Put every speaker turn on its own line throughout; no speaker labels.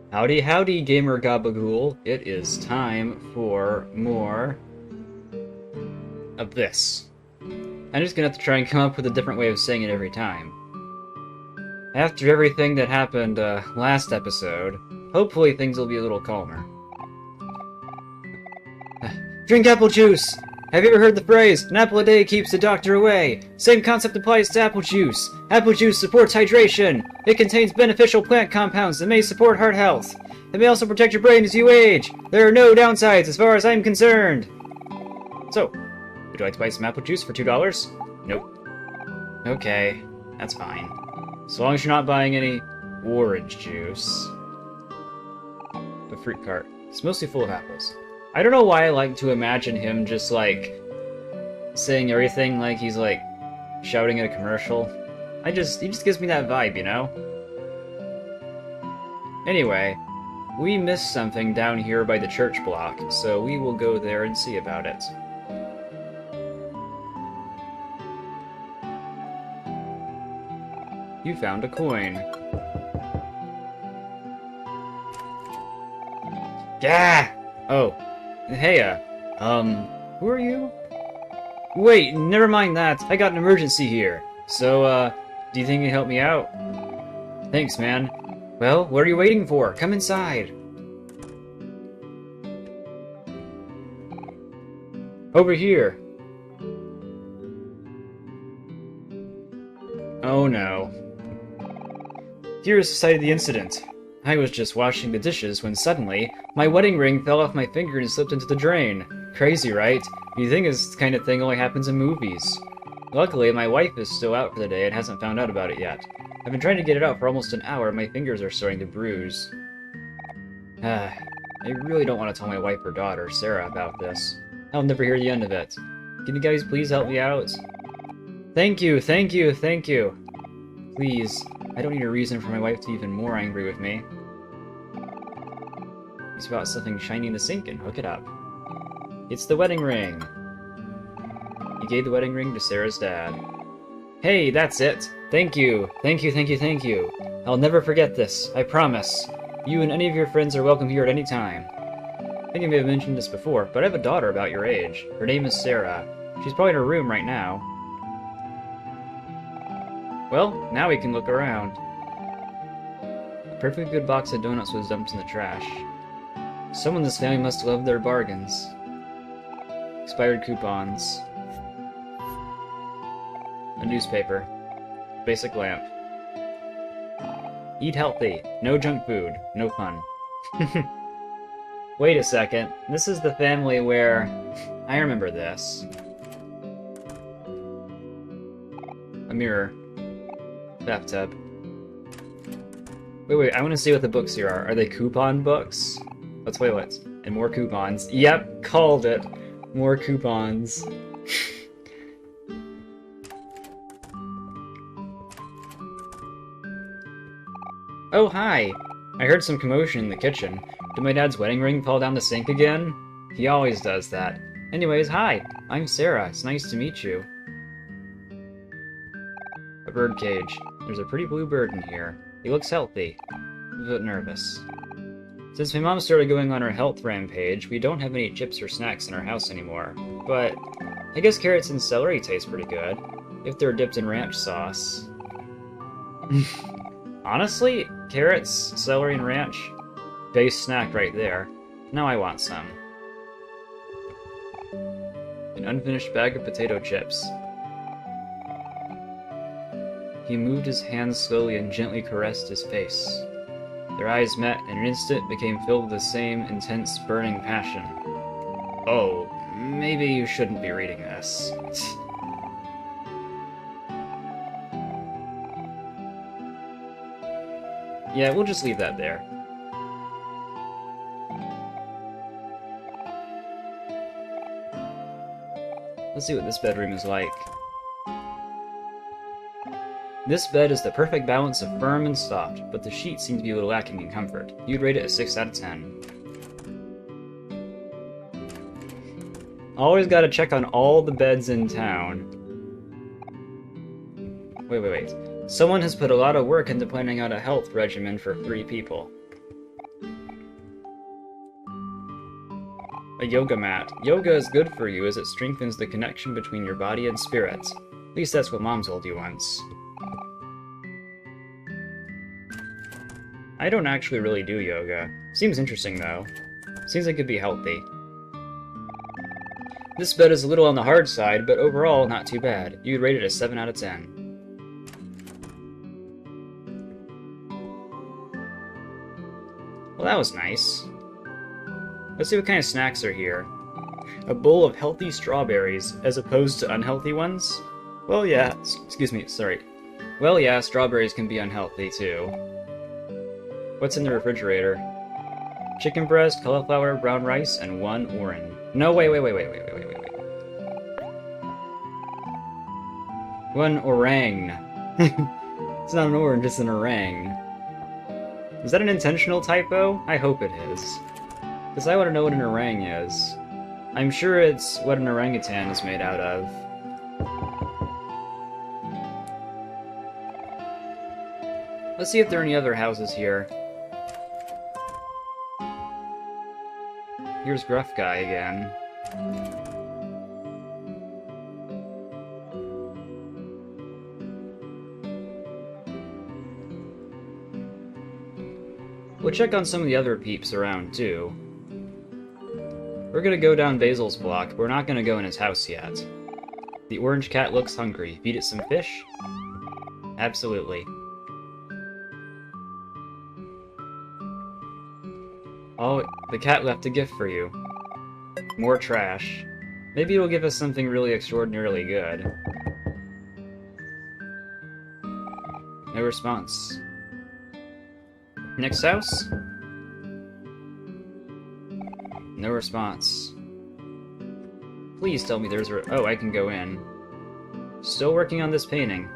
Howdy, howdy, gamer gabagool. It is time for more of this. I'm just gonna have to try and come up with a different way of saying it every time. After everything that happened last episode, hopefully things will be a little calmer. Drink apple juice! Have you ever heard the phrase, an apple a day keeps the doctor away? Same concept applies to apple juice. Apple juice supports hydration. It contains beneficial plant compounds that may support heart health. It may also protect your brain as you age. There are no downsides as far as I'm concerned. So, would you like to buy some apple juice for $2? Nope. Okay, that's fine. As long as you're not buying any orange juice. The fruit cart. It's mostly full of apples. I don't know why I like to imagine him just, like, saying everything like he's, like, shouting at a commercial. He just gives me that vibe, you know? Anyway, we missed something down here by the church block, so we will go there and see about it. You found a coin. Gah! Oh. Hey, who are you? Wait, never mind that. I got an emergency here. So, do you think you can help me out? Thanks, man. Well, what are you waiting for? Come inside. Over here. Oh no. Here is the site of the incident. I was just washing the dishes when suddenly, my wedding ring fell off my finger and slipped into the drain. Crazy, right? You think this kind of thing only happens in movies. Luckily, my wife is still out for the day and hasn't found out about it yet. I've been trying to get it out for almost an hour and my fingers are starting to bruise. I really don't want to tell my wife or daughter, Sarah, about this. I'll never hear the end of it. Can you guys please help me out? Thank you, thank you, thank you. Please, I don't need a reason for my wife to be even more angry with me. You spot something shiny in the sink and hook it up. It's the wedding ring! You gave the wedding ring to Sarah's dad. Hey, that's it! Thank you! Thank you, thank you, thank you! I'll never forget this, I promise! You and any of your friends are welcome here at any time. I think I may have mentioned this before, but I have a daughter about your age. Her name is Sarah. She's probably in her room right now. Well, now we can look around. A perfectly good box of donuts was dumped in the trash. Someone in this family must love their bargains. Expired coupons. A newspaper. Basic lamp. Eat healthy. No junk food. No fun. Wait a second. This is the family where... I remember this. A mirror. Bathtub. Wait, I want to see what the books here are. Are they coupon books? A toilet. And more coupons. Yep, called it. More coupons. Oh, hi! I heard some commotion in the kitchen. Did my dad's wedding ring fall down the sink again? He always does that. Anyways, hi! I'm Sarah. It's nice to meet you. A bird cage. There's a pretty blue bird in here. He looks healthy, but nervous. Since my mom started going on her health rampage, we don't have any chips or snacks in our house anymore. But I guess carrots and celery taste pretty good, if they're dipped in ranch sauce. Honestly, carrots, celery, and ranch, base snack right there. Now I want some. An unfinished bag of potato chips. He moved his hands slowly and gently caressed his face. Their eyes met, and in an instant became filled with the same intense, burning passion. Oh, maybe you shouldn't be reading this. Yeah, we'll just leave that there. Let's see what this bedroom is like. This bed is the perfect balance of firm and soft, but the sheets seem to be a little lacking in comfort. You'd rate it a 6 out of 10. Always gotta check on all the beds in town. Wait. Someone has put a lot of work into planning out a health regimen for 3 people. yoga mat. Yoga is good for you as it strengthens the connection between your body and spirit. At least that's what Mom told you once. I don't actually really do yoga. Seems interesting, though. Seems like it'd be healthy. This bed is a little on the hard side, but overall, not too bad. You'd rate it a 7 out of 10. Well, that was nice. Let's see what kind of snacks are here. A bowl of healthy strawberries, as opposed to unhealthy ones? Well, yeah, excuse me, sorry. Well, yeah, strawberries can be unhealthy, too. What's in the refrigerator? Chicken breast, cauliflower, brown rice, and 1 orange. No, wait. 1 orang. It's not an orange, it's an orang. Is that an intentional typo? I hope it is. Because I want to know what an orang is. I'm sure it's what an orangutan is made out of. Let's see if there are any other houses here. Here's Gruff Guy again. We'll check on some of the other peeps around, too. We're gonna go down Basil's block, but we're not gonna go in his house yet. The orange cat looks hungry. Feed it some fish? Absolutely. Oh, the cat left a gift for you. More trash. Maybe it'll give us something really extraordinarily good. No response. Next house? No response. Please tell me there's oh, I can go in. Still working on this painting.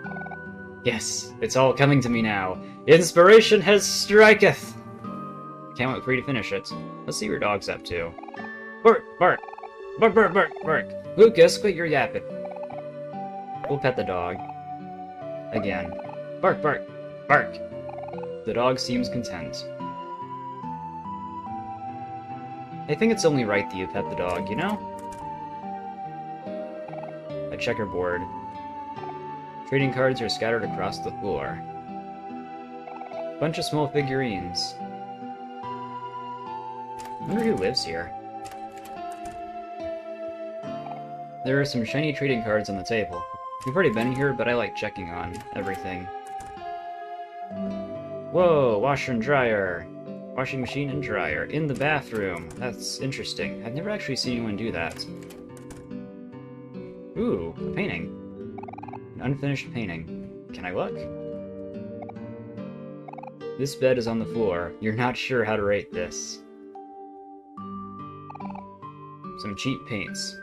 Yes, it's all coming to me now. Inspiration has striketh! Can't wait for you to finish it. Let's see what your dog's up to. Bark, bark! Bark, bark, bark, bark! Lucas, quit your yapping. We'll pet the dog. Again. Bark, bark, bark! The dog seems content. I think it's only right that you pet the dog, you know? A checkerboard. Trading cards are scattered across the floor. Bunch of small figurines. I wonder who lives here. There are some shiny trading cards on the table. We've already been here, but I like checking on everything. Whoa, washer and dryer. Washing machine and dryer. In the bathroom. That's interesting. I've never actually seen anyone do that. Ooh, a painting. An unfinished painting. Can I look? This bed is on the floor. You're not sure how to rate this. Some cheap paints.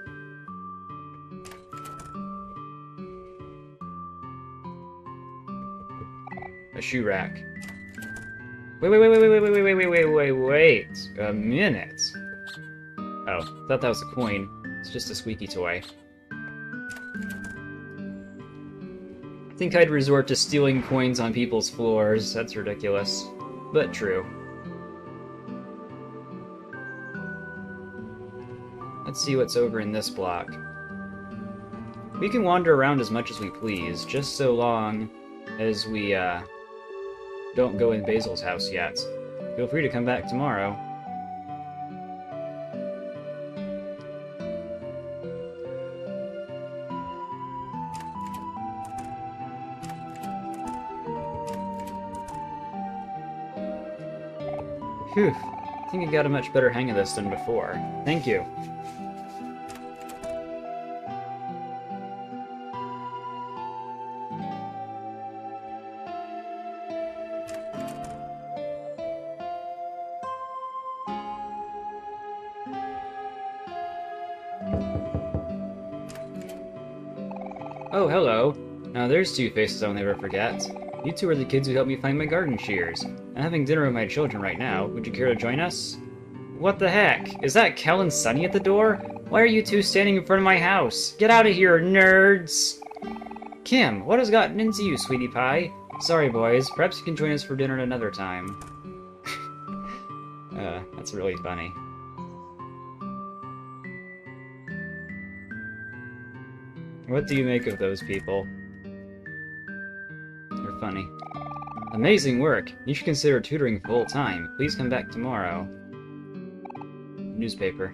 A shoe rack. Wait a minute. Oh, thought that was a coin. It's just a squeaky toy. I think I'd resort to stealing coins on people's floors. That's ridiculous. But true. Let's see what's over in this block. We can wander around as much as we please, just so long as we, don't go in Basil's house yet. Feel free to come back tomorrow. Phew. I think I got a much better hang of this than before. Thank you. Oh, hello. Now there's two faces I'll never forget. You two are the kids who helped me find my garden shears. I'm having dinner with my children right now. Would you care to join us? What the heck? Is that Kel and Sunny at the door? Why are you two standing in front of my house? Get out of here, nerds! Kim, what has gotten into you, sweetie pie? Sorry, boys. Perhaps you can join us for dinner at another time. That's really funny. What do you make of those people? They're funny. Amazing work! You should consider tutoring full-time. Please come back tomorrow. Newspaper.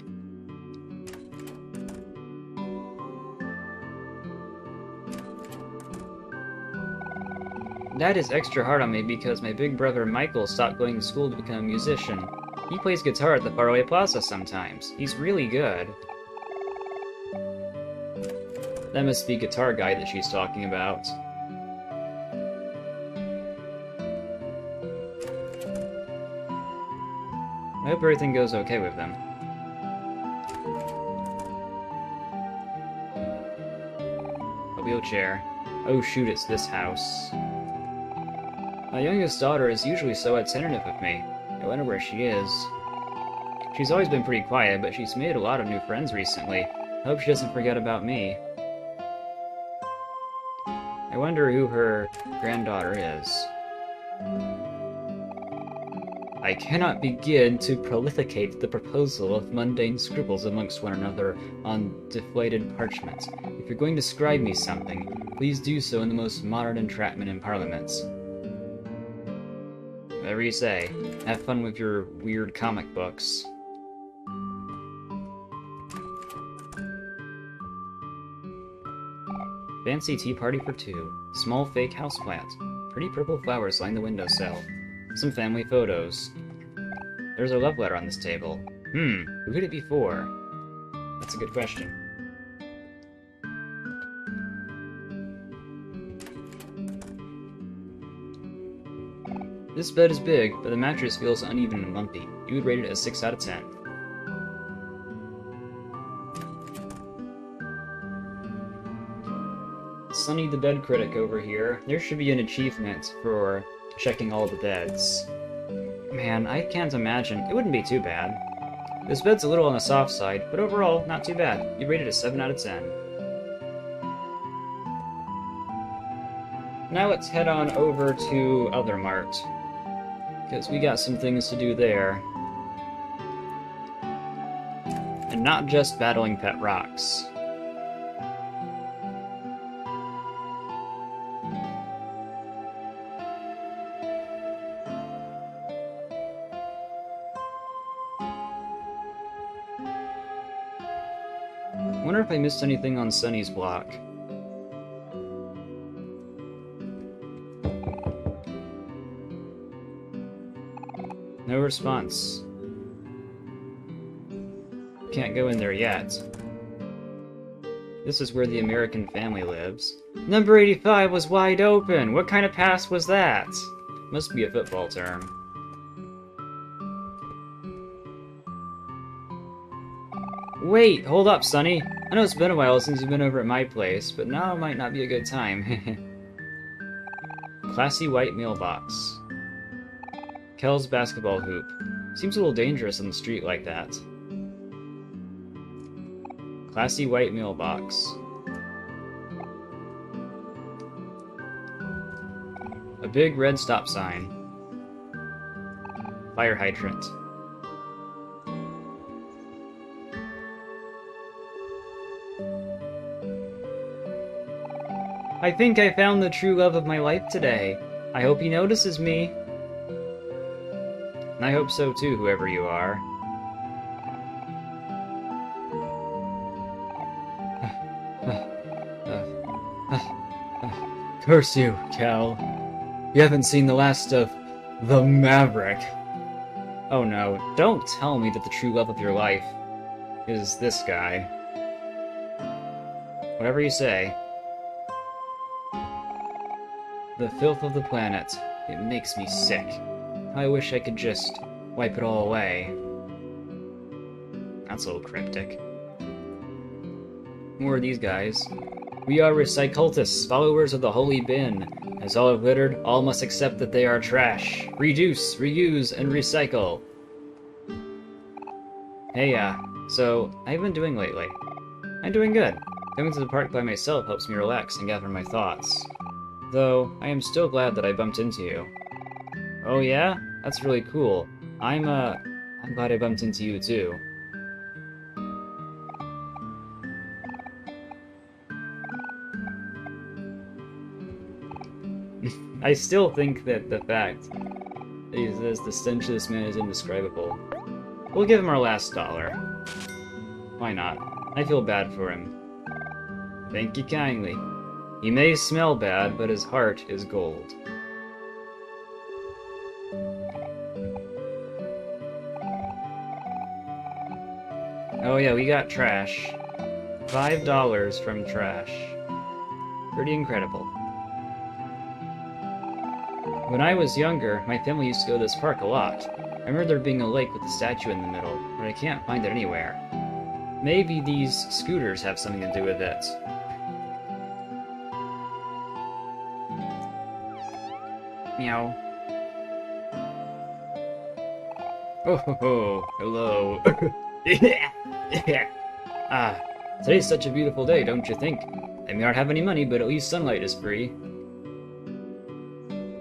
Dad is extra hard on me because my big brother Michael stopped going to school to become a musician. He plays guitar at the Faraway Plaza sometimes. He's really good. That must be Guitar Guy that she's talking about. I hope everything goes okay with them. A wheelchair. Oh shoot, it's this house. My youngest daughter is usually so attentive with me. I wonder where she is. She's always been pretty quiet, but she's made a lot of new friends recently. I hope she doesn't forget about me. I wonder who her granddaughter is. I cannot begin to prolificate the proposal of mundane scribbles amongst one another on deflated parchment. If you're going to scribe me something, please do so in the most modern entrapment in Parliament. Whatever you say. Have fun with your weird comic books. Fancy tea party for two. Small fake houseplant. Pretty purple flowers line the windowsill. Some family photos. There's a love letter on this table. Who could it be for? That's a good question. This bed is big, but the mattress feels uneven and lumpy. You would rate it a 6 out of 10. Sunny the bed critic over here. There should be an achievement for checking all the beds. Man, I can't imagine. It wouldn't be too bad. This bed's a little on the soft side, but overall, not too bad. You rated it a 7 out of 10. Now let's head on over to Other Mart, because we got some things to do there. And not just battling pet rocks. Wonder if I missed anything on Sunny's block. No response. Can't go in there yet. This is where the American family lives. Number 85 was wide open! What kind of pass was that? Must be a football term. Wait, hold up, Sonny. I know it's been a while since you've been over at my place, but now might not be a good time. Classy white mailbox. Kel's basketball hoop. Seems a little dangerous on the street like that. Classy white mailbox. A big red stop sign. Fire hydrant. I think I found the true love of my life today. I hope he notices me. And I hope so too, whoever you are. Curse you, Cal. You haven't seen the last of the Maverick. Oh no, don't tell me that the true love of your life is this guy. Whatever you say. The filth of the planet. It makes me sick. I wish I could just wipe it all away. That's a little cryptic. More of these guys. We are recycultists, followers of the holy bin. As all have littered, all must accept that they are trash. Reduce, reuse, and recycle. Hey, so, how have you been doing lately? I'm doing good. Coming to the park by myself helps me relax and gather my thoughts. Though, I am still glad that I bumped into you. Oh yeah? That's really cool. I'm glad I bumped into you too. I still think that the fact that he says the stench of this man is indescribable. We'll give him our last dollar. Why not? I feel bad for him. Thank you kindly. He may smell bad, but his heart is gold. Oh yeah, we got trash. $5 from trash. Pretty incredible. When I was younger, my family used to go to this park a lot. I remember there being a lake with a statue in the middle, but I can't find it anywhere. Maybe these scooters have something to do with it. Meow. Oh ho ho, hello. Ah, today's such a beautiful day, don't you think? I may not have any money, but at least sunlight is free.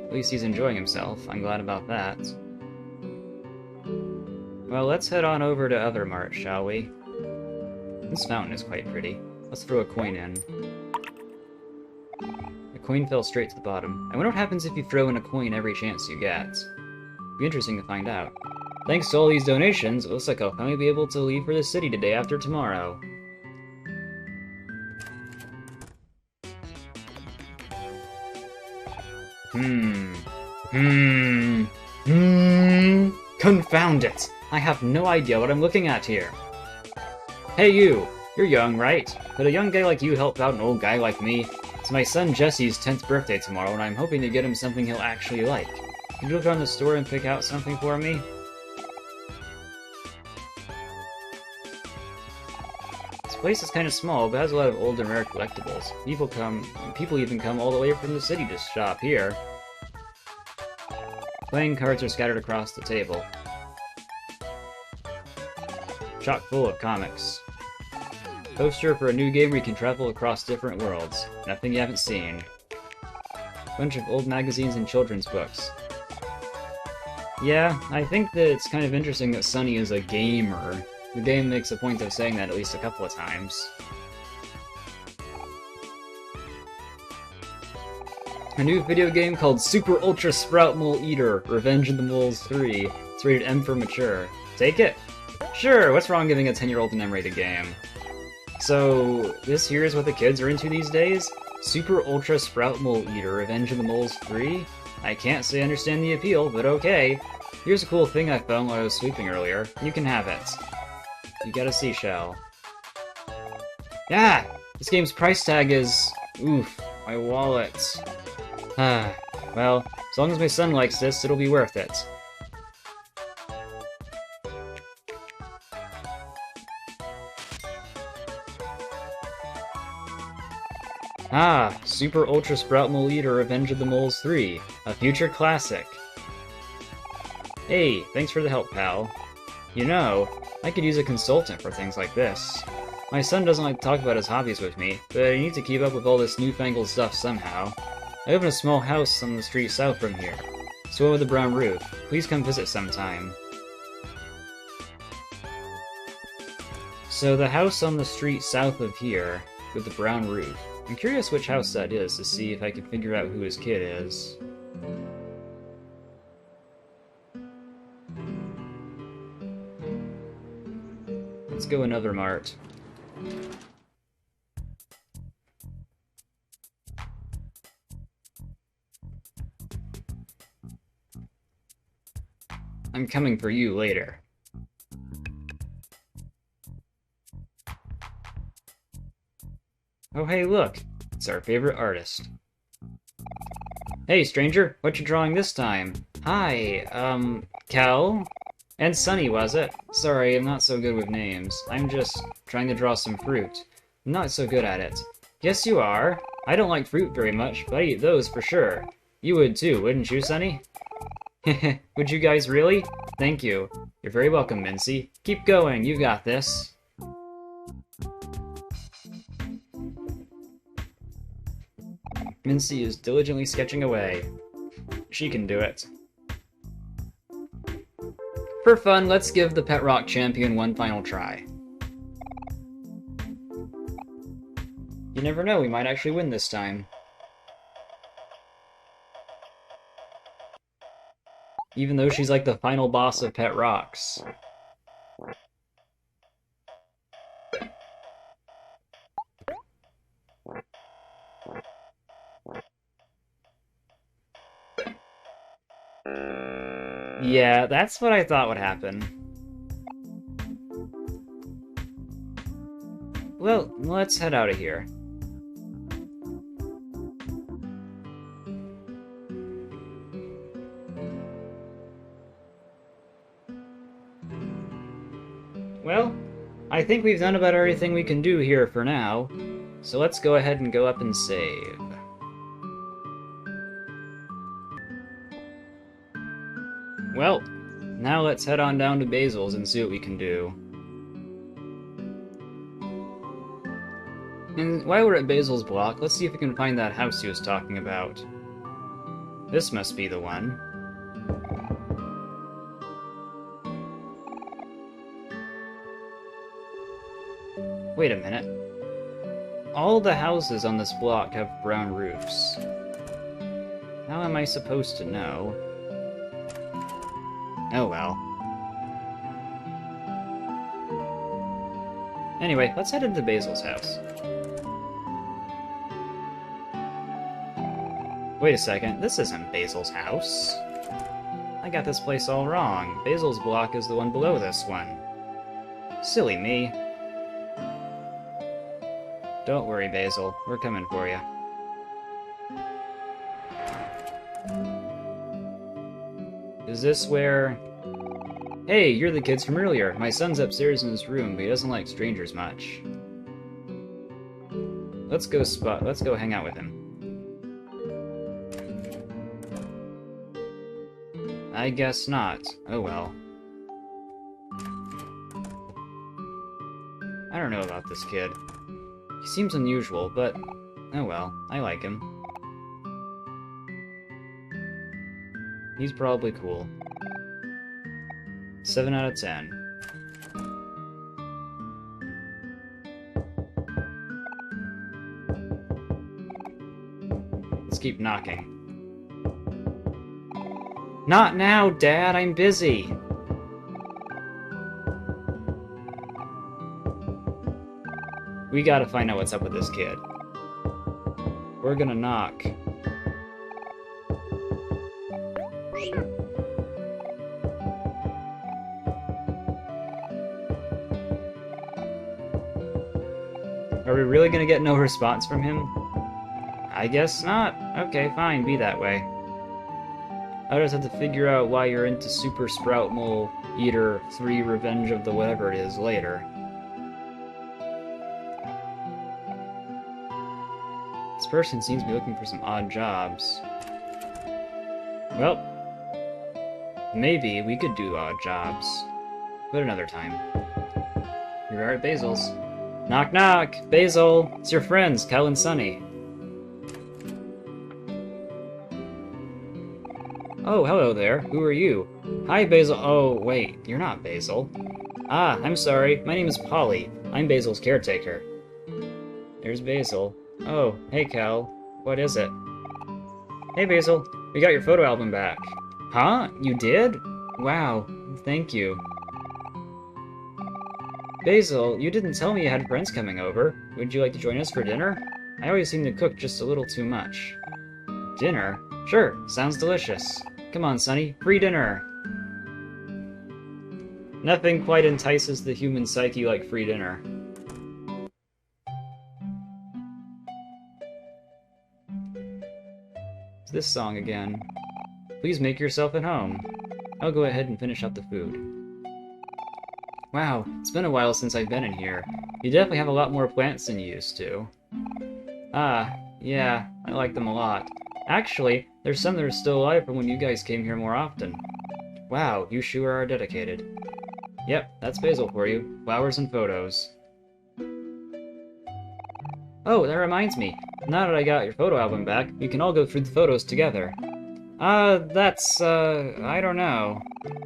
At least he's enjoying himself. I'm glad about that. Well, let's head on over to Othermart, shall we? This fountain is quite pretty. Let's throw a coin in. The coin fell straight to the bottom. I wonder what happens if you throw in a coin every chance you get. Be interesting to find out. Thanks to all these donations, it looks like I'll finally be able to leave for the city the day after tomorrow. Confound it! I have no idea what I'm looking at here. Hey you! You're young, right? Could a young guy like you help out an old guy like me? It's my son Jesse's 10th birthday tomorrow, and I'm hoping to get him something he'll actually like. Can you look around the store and pick out something for me? This place is kind of small, but has a lot of old and rare collectibles. People even come all the way from the city to shop here. Playing cards are scattered across the table. Chock full of comics. Poster for a new game where you can travel across different worlds. Nothing you haven't seen. Bunch of old magazines and children's books. Yeah, I think that it's kind of interesting that Sunny is a gamer. The game makes a point of saying that at least a couple of times. A new video game called Super Ultra Sprout Mole Eater, Revenge of the Moles 3. It's rated M for mature. Take it? Sure, what's wrong giving a 10-year-old an M-rated game? So, this here is what the kids are into these days? Super Ultra Sprout Mole Eater, Revenge of the Moles 3? I can't say I understand the appeal, but okay. Here's a cool thing I found while I was sweeping earlier. You can have it. You got a seashell. Ah! This game's price tag is... oof, my wallet. Ah, well, as long as my son likes this, it'll be worth it. Ah, Super Ultra Sprout Mole Eater Revenge of the Moles 3, a future classic. Hey, thanks for the help, pal. You know, I could use a consultant for things like this. My son doesn't like to talk about his hobbies with me, but I need to keep up with all this newfangled stuff somehow. I live in a small house on the street south from here. It's the one with the brown roof. Please come visit sometime. So the house on the street south of here, with the brown roof. I'm curious which house that is to see if I can figure out who his kid is. Let's go another mart. I'm coming for you later. Oh hey, look! It's our favorite artist. Hey, stranger! What you drawing this time? Hi, Kel? And Sunny, was it? Sorry, I'm not so good with names. I'm just trying to draw some fruit. I'm not so good at it. Yes, you are. I don't like fruit very much, but I eat those for sure. You would too, wouldn't you, Sunny? Would you guys really? Thank you. You're very welcome, Mincy. Keep going, you got this. Mincy is diligently sketching away. She can do it. For fun, let's give the Pet Rock champion one final try. You never know, we might actually win this time. Even though she's like the final boss of Pet Rocks. Yeah, that's what I thought would happen. Well, let's head out of here. Well, I think we've done about everything we can do here for now, so let's go ahead and go up and save. Well, now let's head on down to Basil's and see what we can do. And while we're at Basil's block, let's see if we can find that house he was talking about. This must be the one. Wait a minute. All the houses on this block have brown roofs. How am I supposed to know? Oh well. Anyway, let's head into Basil's house. Wait a second, this isn't Basil's house. I got this place all wrong. Basil's block is the one below this one. Silly me. Don't worry, Basil. We're coming for you. Is this where... Hey, you're the kids from earlier. My son's upstairs in his room, but he doesn't like strangers much. Let's go hang out with him. I guess not. Oh well. I don't know about this kid. He seems unusual, but oh well, I like him. He's probably cool. 7 out of 10. Let's keep knocking. Not now, Dad! I'm busy! We gotta find out what's up with this kid. We're gonna knock. Are we really gonna get no response from him? I guess not. Okay, fine, be that way. I just have to figure out why you're into Super Sprout Mole Eater 3 Revenge of the whatever it is later. This person seems to be looking for some odd jobs. Well, maybe we could do odd jobs, but another time. Here we are at Basil's. Knock knock! Basil! It's your friends, Kel and Sunny. Oh, hello there. Who are you? Hi, Basil. Oh, wait. You're not Basil. Ah, I'm sorry. My name is Polly. I'm Basil's caretaker. There's Basil. Oh, hey, Cal. What is it? Hey, Basil. We got your photo album back. Huh? You did? Wow. Thank you. Basil, you didn't tell me you had friends coming over. Would you like to join us for dinner? I always seem to cook just a little too much. Dinner? Sure. Sounds delicious. Come on, Sonny. Free dinner! Nothing quite entices the human psyche like free dinner. It's this song again. Please make yourself at home. I'll go ahead and finish up the food. Wow, it's been a while since I've been in here. You definitely have a lot more plants than you used to. Ah, yeah, I like them a lot. Actually, there's some that are still alive from when you guys came here more often. Wow, you sure are dedicated. Yep, that's Basil for you. Flowers and photos. Oh, that reminds me. Now that I got your photo album back, we can all go through the photos together. I don't know.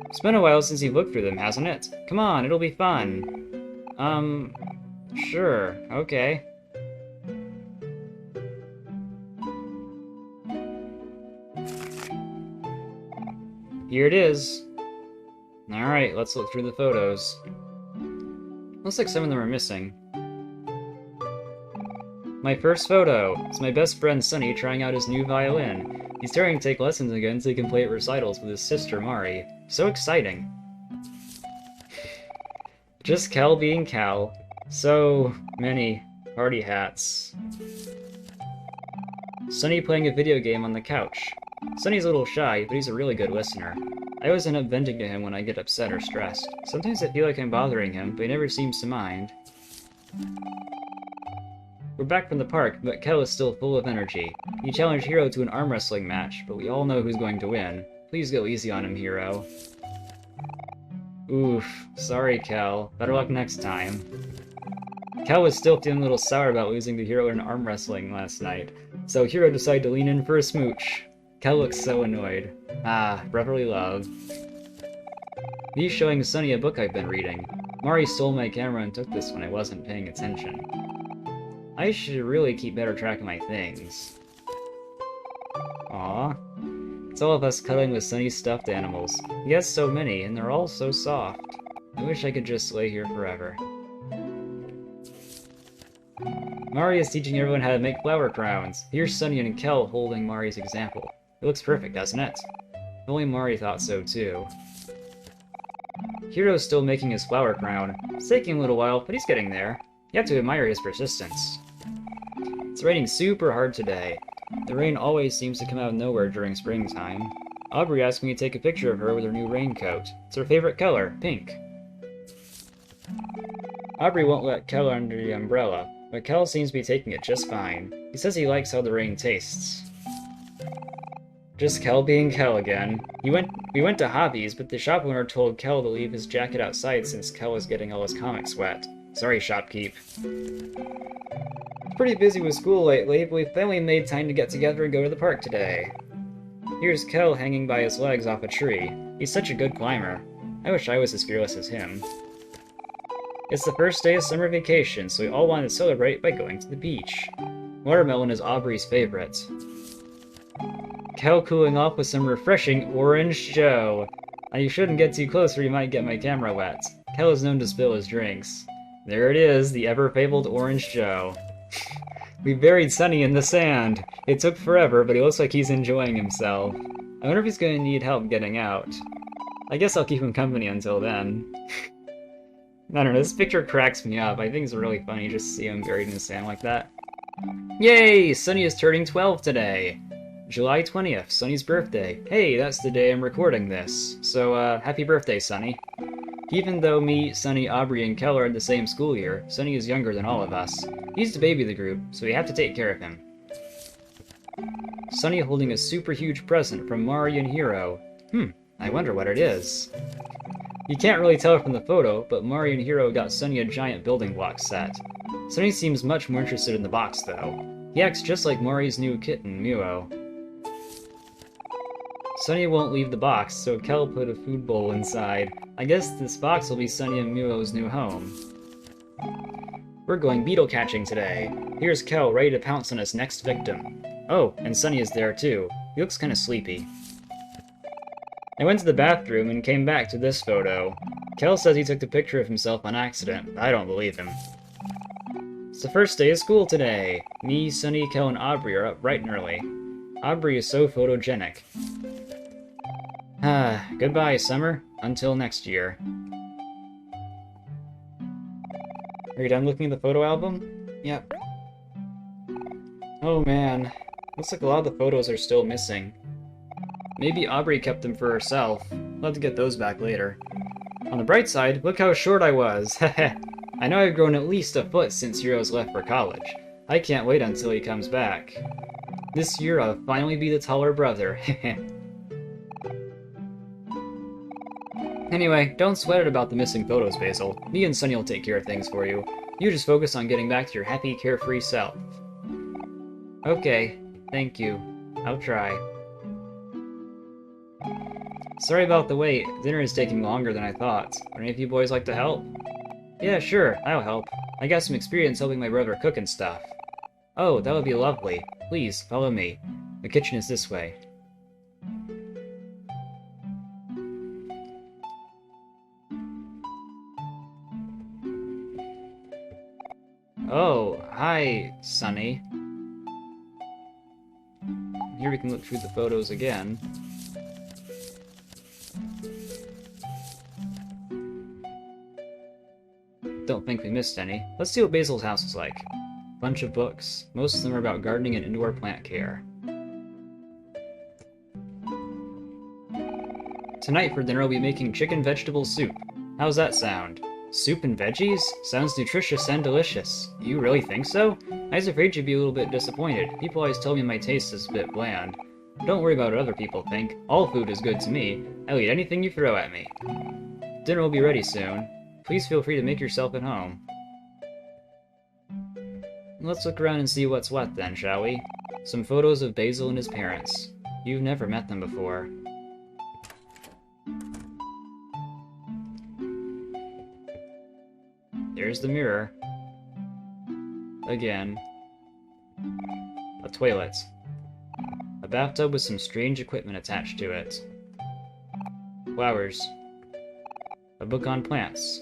It's been a while since you've looked through them, hasn't it? Come on, it'll be fun. Sure, okay. Here it is. Alright, let's look through the photos. Looks like some of them are missing. My first photo is my best friend Sunny trying out his new violin. He's starting to take lessons again so he can play at recitals with his sister Mari. So exciting. Just Cal being Cal. So many party hats. Sunny playing a video game on the couch. Sunny's a little shy, but he's a really good listener. I always end up venting to him when I get upset or stressed. Sometimes I feel like I'm bothering him, but he never seems to mind. We're back from the park, but Kel is still full of energy. He challenged Hiro to an arm wrestling match, but we all know who's going to win. Please go easy on him, Hiro. Oof, sorry Kel. Better luck next time. Kel was still feeling a little sour about losing to Hiro in arm wrestling last night, so Hiro decided to lean in for a smooch. Kel looks so annoyed. Ah, brotherly love. Me showing Sunny a book I've been reading. Mari stole my camera and took this when I wasn't paying attention. I should really keep better track of my things. Aww. It's all of us cuddling with Sunny's stuffed animals. He has so many, and they're all so soft. I wish I could just lay here forever. Mari is teaching everyone how to make flower crowns. Here's Sunny and Kel holding Mari's example. It looks perfect, doesn't it? If only Mari thought so too. Hiro's still making his flower crown. It's taking a little while, but he's getting there. You have to admire his persistence. It's raining super hard today. The rain always seems to come out of nowhere during springtime. Aubrey asked me to take a picture of her with her new raincoat. It's her favorite color, pink. Aubrey won't let Kel under the umbrella, but Kel seems to be taking it just fine. He says he likes how the rain tastes. Just Kel being Kel again. We went to Hobbies, but the shop owner told Kel to leave his jacket outside since Kel was getting all his comics wet. Sorry, shopkeep. Pretty busy with school lately, but we finally made time to get together and go to the park today. Here's Kel hanging by his legs off a tree. He's such a good climber. I wish I was as fearless as him. It's the first day of summer vacation, so we all wanted to celebrate by going to the beach. Watermelon is Aubrey's favorite. Kel cooling off with some refreshing orange joe. Now you shouldn't get too close or you might get my camera wet. Kel is known to spill his drinks. There it is, the ever-fabled orange joe. We buried Sunny in the sand. It took forever, but he looks like he's enjoying himself. I wonder if he's going to need help getting out. I guess I'll keep him company until then. I don't know, this picture cracks me up. I think it's really funny just to see him buried in the sand like that. Yay! Sunny is turning 12 today! July 20th, Sunny's birthday. Hey, that's the day I'm recording this. So, happy birthday, Sunny. Even though me, Sunny, Aubrey, and Kel are in the same school year, Sunny is younger than all of us. He's the baby of the group, so we have to take care of him. Sunny holding a super huge present from Mari and Hiro. I wonder what it is. You can't really tell from the photo, but Mari and Hiro got Sunny a giant building block set. Sunny seems much more interested in the box, though. He acts just like Mari's new kitten, Muo. Sunny won't leave the box, so Kel put a food bowl inside. I guess this box will be Sunny and Muo's new home. We're going beetle catching today. Here's Kel ready to pounce on his next victim. Oh, and Sunny is there too. He looks kinda sleepy. I went to the bathroom and came back to this photo. Kel says he took the picture of himself on accident, but I don't believe him. It's the first day of school today. Me, Sunny, Kel, and Aubrey are up bright and early. Aubrey is so photogenic. Goodbye, summer. Until next year. Are you done looking at the photo album? Yep. Oh man. Looks like a lot of the photos are still missing. Maybe Aubrey kept them for herself. We'll have to get those back later. On the bright side, look how short I was. Heh. I know I've grown at least a foot since Hero's left for college. I can't wait until he comes back. This year I'll finally be the taller brother. Heh. Anyway, don't sweat it about the missing photos, Basil. Me and Sunny will take care of things for you. You just focus on getting back to your happy, carefree self. Okay, thank you. I'll try. Sorry about the wait. Dinner is taking longer than I thought. Would any of you boys like to help? Yeah, sure, I'll help. I got some experience helping my brother cook and stuff. Oh, that would be lovely. Please, follow me. The kitchen is this way. Hi, Sunny. Here we can look through the photos again. Don't think we missed any. Let's see what Basil's house is like. Bunch of books. Most of them are about gardening and indoor plant care. Tonight for dinner we'll be making chicken vegetable soup. How's that sound? Soup and veggies? Sounds nutritious and delicious. You really think so? I was afraid you'd be a little bit disappointed. People always tell me my taste is a bit bland. Don't worry about what other people think. All food is good to me. I'll eat anything you throw at me. Dinner will be ready soon. Please feel free to make yourself at home. Let's look around and see what's what then, shall we? Some photos of Basil and his parents. You've never met them before. There's the mirror. Again. A toilet. A bathtub with some strange equipment attached to it. Flowers. A book on plants.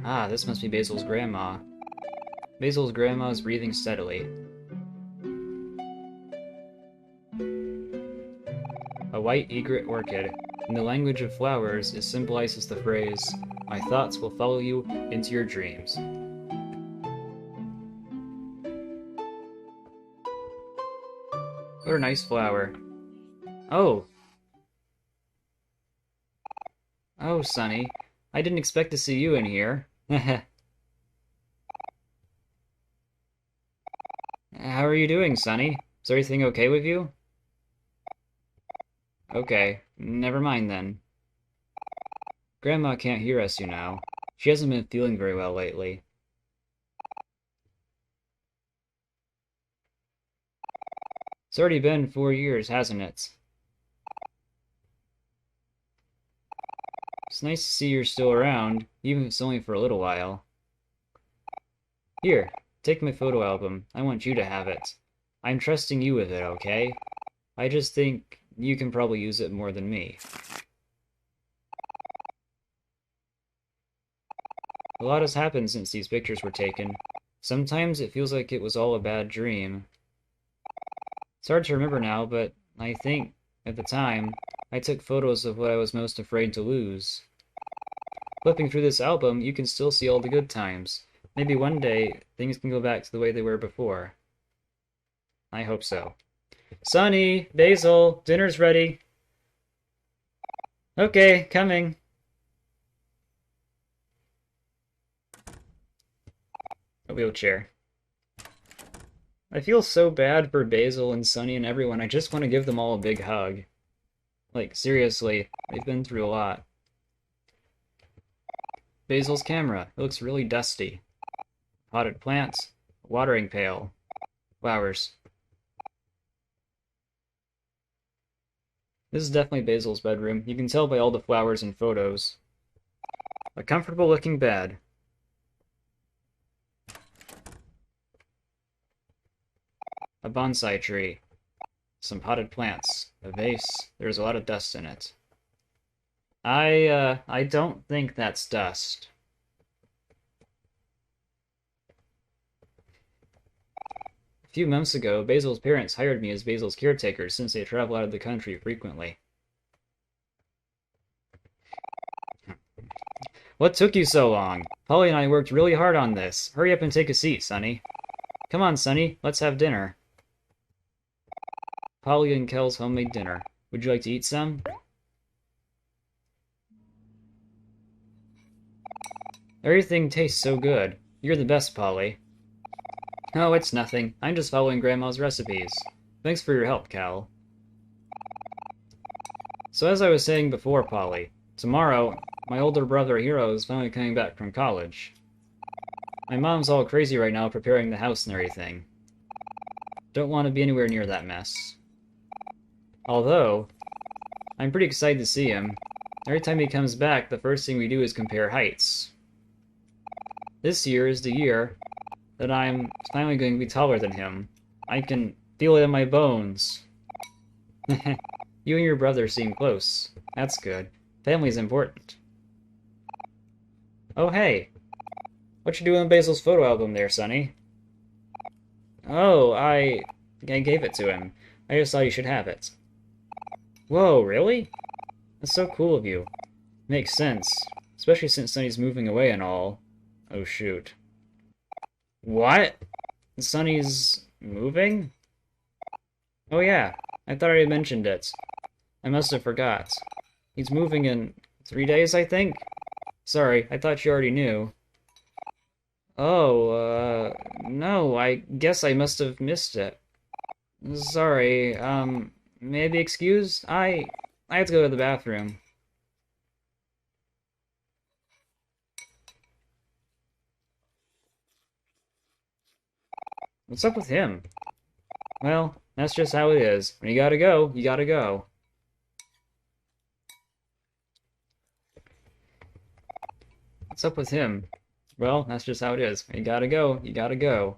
Ah, this must be Basil's grandma. Basil's grandma is breathing steadily. A white egret orchid. In the language of flowers, it symbolizes the phrase, "My thoughts will follow you into your dreams." What a nice flower. Oh! Oh, Sunny. I didn't expect to see you in here. How are you doing, Sunny? Is everything okay with you? Okay, never mind then. Grandma can't hear us, you know. She hasn't been feeling very well lately. It's already been 4 years, hasn't it? It's nice to see you're still around, even if it's only for a little while. Here, take my photo album. I want you to have it. I'm trusting you with it, okay? I just think you can probably use it more than me. A lot has happened since these pictures were taken. Sometimes it feels like it was all a bad dream. It's hard to remember now, but I think, at the time, I took photos of what I was most afraid to lose. Flipping through this album, you can still see all the good times. Maybe one day, things can go back to the way they were before. I hope so. Sunny! Basil! Dinner's ready! Okay, coming. A wheelchair. I feel so bad for Basil and Sunny and everyone. I just want to give them all a big hug. Like, seriously, they've been through a lot. Basil's camera. It looks really dusty. Potted plants. Watering pail. Flowers. This is definitely Basil's bedroom. You can tell by all the flowers and photos. A comfortable looking bed. A bonsai tree. Some potted plants. A vase. There's a lot of dust in it. I don't think that's dust. A few months ago, Basil's parents hired me as Basil's caretaker since they travel out of the country frequently. What took you so long? Polly and I worked really hard on this. Hurry up and take a seat, Sunny. Come on, Sunny. Let's have dinner. Polly and Kel's homemade dinner. Would you like to eat some? Everything tastes so good. You're the best, Polly. Oh, it's nothing. I'm just following Grandma's recipes. Thanks for your help, Cal. So as I was saying before, Polly, tomorrow, my older brother Hero is finally coming back from college. My mom's all crazy right now preparing the house and everything. Don't want to be anywhere near that mess. Although, I'm pretty excited to see him. Every time he comes back, the first thing we do is compare heights. This year is the year that I'm finally going to be taller than him. I can feel it in my bones. You and your brother seem close. That's good. Family's important. Oh, hey. What you doing in Basil's photo album there, Sonny? Oh, I gave it to him. I just thought you should have it. Whoa, really? That's so cool of you. Makes sense. Especially since Sonny's moving away and all. Oh, shoot. What? Sonny's moving? Oh, yeah. I thought I had mentioned it. I must have forgot. He's moving in 3 days, I think? Sorry, I thought you already knew. Oh, no, I guess I must have missed it. Sorry, may I be excused? I have to go to the bathroom. What's up with him? Well, that's just how it is. When you gotta go, you gotta go. What's up with him? Well, that's just how it is. When you gotta go, you gotta go.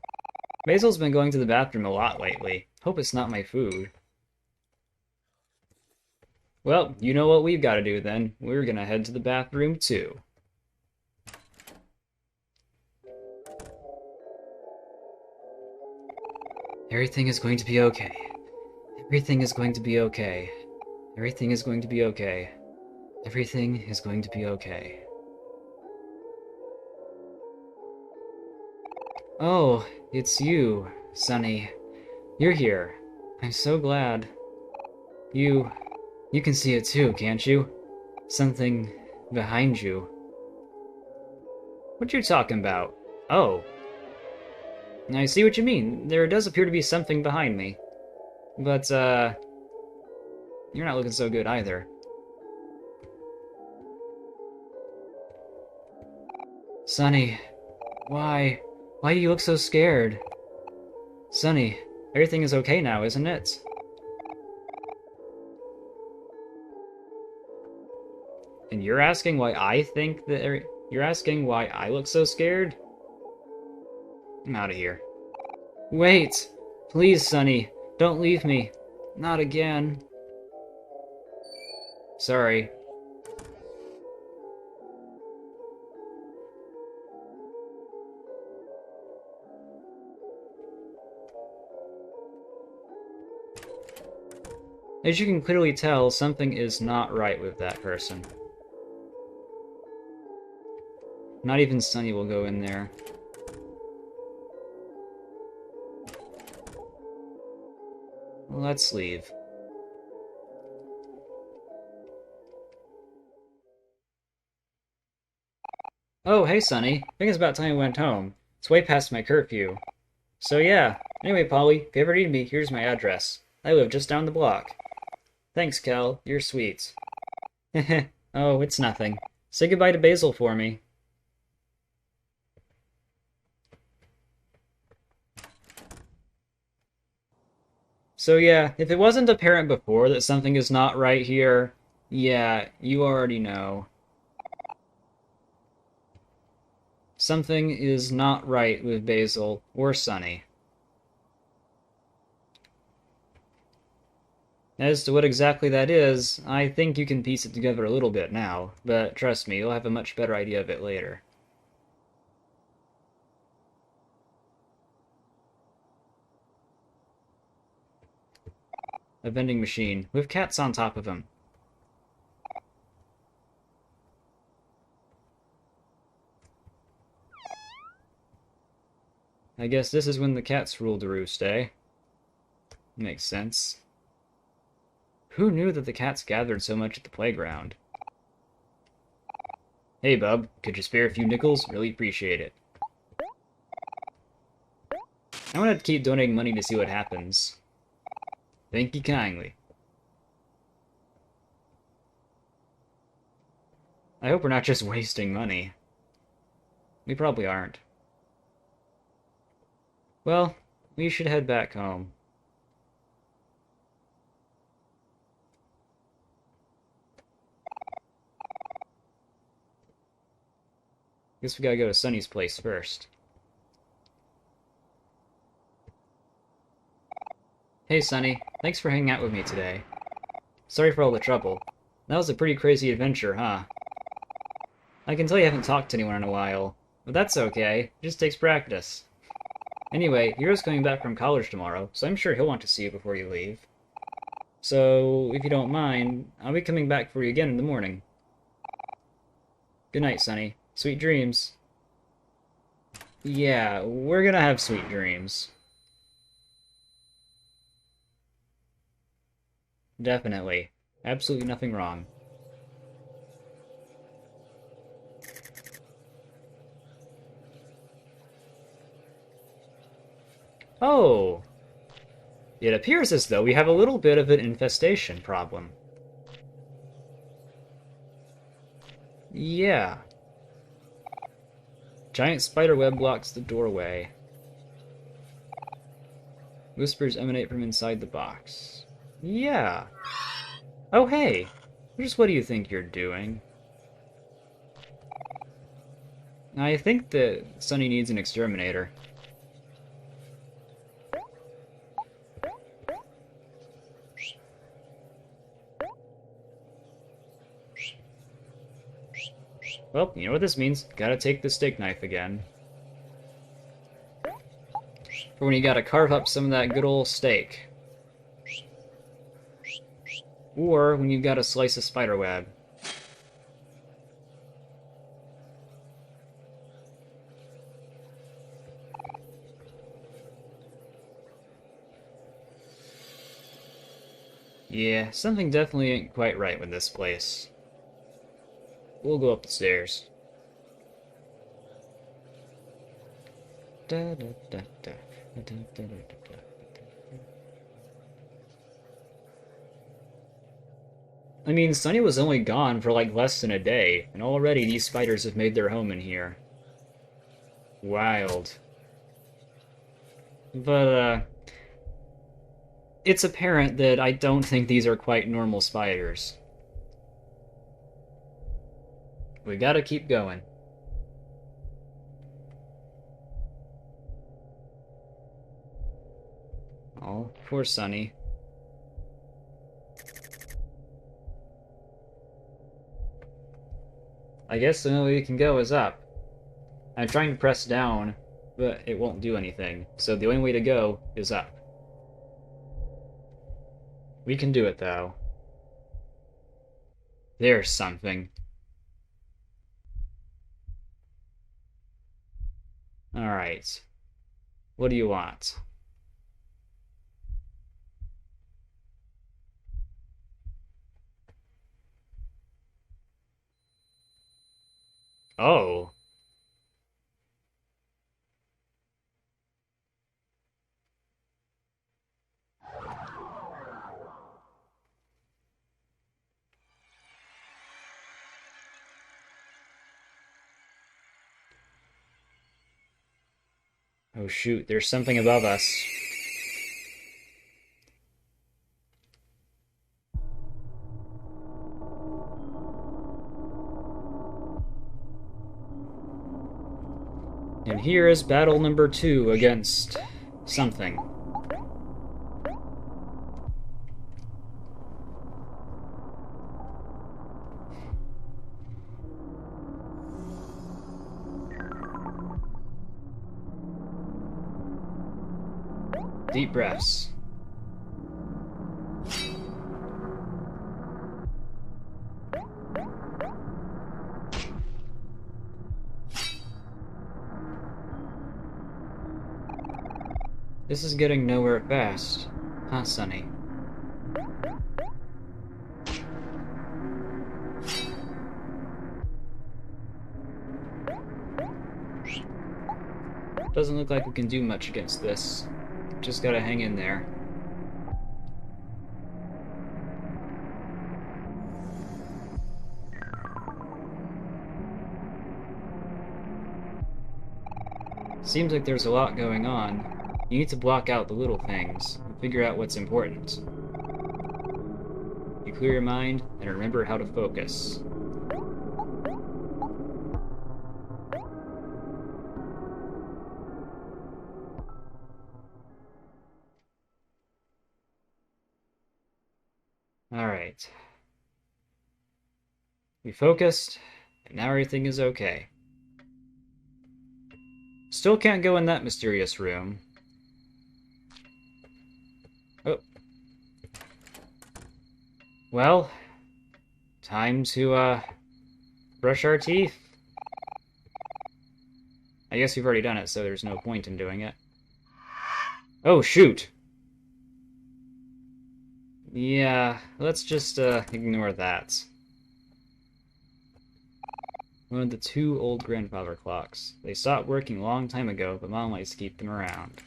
Basil's been going to the bathroom a lot lately. Hope it's not my food. Well, you know what we've got to do then. We're gonna head to the bathroom too. Everything is going to be okay. Everything is going to be okay. Everything is going to be okay. Everything is going to be okay. Oh, it's you, Sonny. You're here. I'm so glad. You can see it too, can't you? Something behind you. What you talking about? Oh. I see what you mean. There does appear to be something behind me. But, you're not looking so good either. Sonny, why do you look so scared? Sonny, everything is okay now, isn't it? And you're asking why I think that you're asking why I look so scared? I'm out of here. Wait! Please, Sonny, don't leave me. Not again. Sorry. As you can clearly tell, something is not right with that person. Not even Sonny will go in there. Let's leave. Oh, hey, Sonny. I think it's about time I went home. It's way past my curfew. So yeah. Anyway, Polly, if you ever need me, here's my address. I live just down the block. Thanks, Kel. You're sweet. Heh. Oh, it's nothing. Say goodbye to Basil for me. So yeah, if it wasn't apparent before that something is not right here, yeah, you already know. Something is not right with Basil or Sonny. As to what exactly that is, I think you can piece it together a little bit now, but trust me, you'll have a much better idea of it later. A vending machine, with cats on top of them. I guess this is when the cats rule the roost, eh? Makes sense. Who knew that the cats gathered so much at the playground? Hey, bub, could you spare a few nickels? Really appreciate it. I'm gonna keep donating money to see what happens. Thank you kindly. I hope we're not just wasting money. We probably aren't. Well, we should head back home. Guess we gotta go to Sunny's place first. Hey, Sunny. Thanks for hanging out with me today. Sorry for all the trouble. That was a pretty crazy adventure, huh? I can tell you haven't talked to anyone in a while, but that's okay. It just takes practice. Anyway, Hero's coming back from college tomorrow, so I'm sure he'll want to see you before you leave. So, if you don't mind, I'll be coming back for you again in the morning. Good night, Sonny. Sweet dreams. Yeah, we're gonna have sweet dreams. Definitely. Absolutely nothing wrong. Oh! It appears as though we have a little bit of an infestation problem. Yeah. Giant spider web blocks the doorway. Whispers emanate from inside the box. Yeah. Oh, hey! Just what do you think you're doing? I think that Sunny needs an exterminator. Well, you know what this means. Gotta take the steak knife again. For when you gotta carve up some of that good old steak. Or when you've gotta slice a spider web. Yeah, something definitely ain't quite right with this place. We'll go up the stairs. I mean, Sunny was only gone for like less than a day, and already these spiders have made their home in here. Wild. But, it's apparent that I don't think these are quite normal spiders. We gotta keep going. Oh, poor Sunny. I guess the only way we can go is up. I'm trying to press down, but it won't do anything. So the only way to go is up. We can do it, though. There's something. Alright. What do you want? Oh. Oh shoot, there's something above us. And here is battle number 2 against something. Deep breaths. This is getting nowhere fast. Huh, Sunny? Doesn't look like we can do much against this. Just gotta hang in there. Seems like there's a lot going on. You need to block out the little things and figure out what's important. You clear your mind and remember how to focus. Alright. We focused. And now everything is okay. Still can't go in that mysterious room. Oh. Well, time to, brush our teeth. I guess we've already done it, so there's no point in doing it. Oh, shoot! Yeah, let's just, ignore that. One of the 2 old grandfather clocks. They stopped working a long time ago, but Mom likes to keep them around.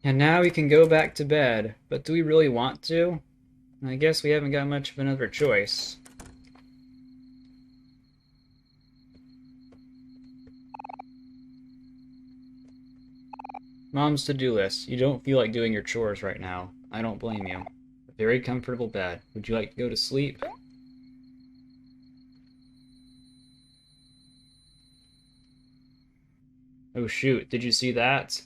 And now we can go back to bed, but do we really want to? I guess we haven't got much of another choice. Mom's to-do list. You don't feel like doing your chores right now. I don't blame you. A very comfortable bed. Would you like to go to sleep? Oh shoot, did you see that?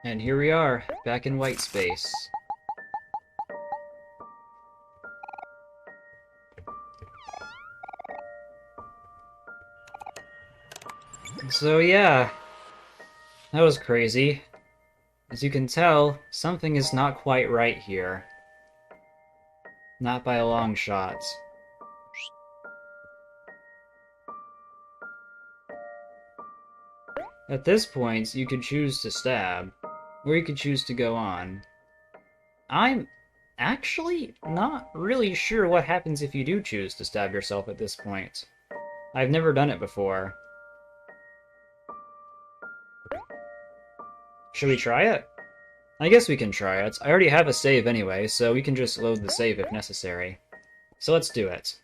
And here we are, back in white space. So yeah, that was crazy. As you can tell, something is not quite right here. Not by a long shot. At this point, you could choose to stab, or you could choose to go on. I'm actually not really sure what happens if you do choose to stab yourself at this point. I've never done it before. Should we try it? I guess we can try it. I already have a save anyway, so we can just load the save if necessary. So let's do it.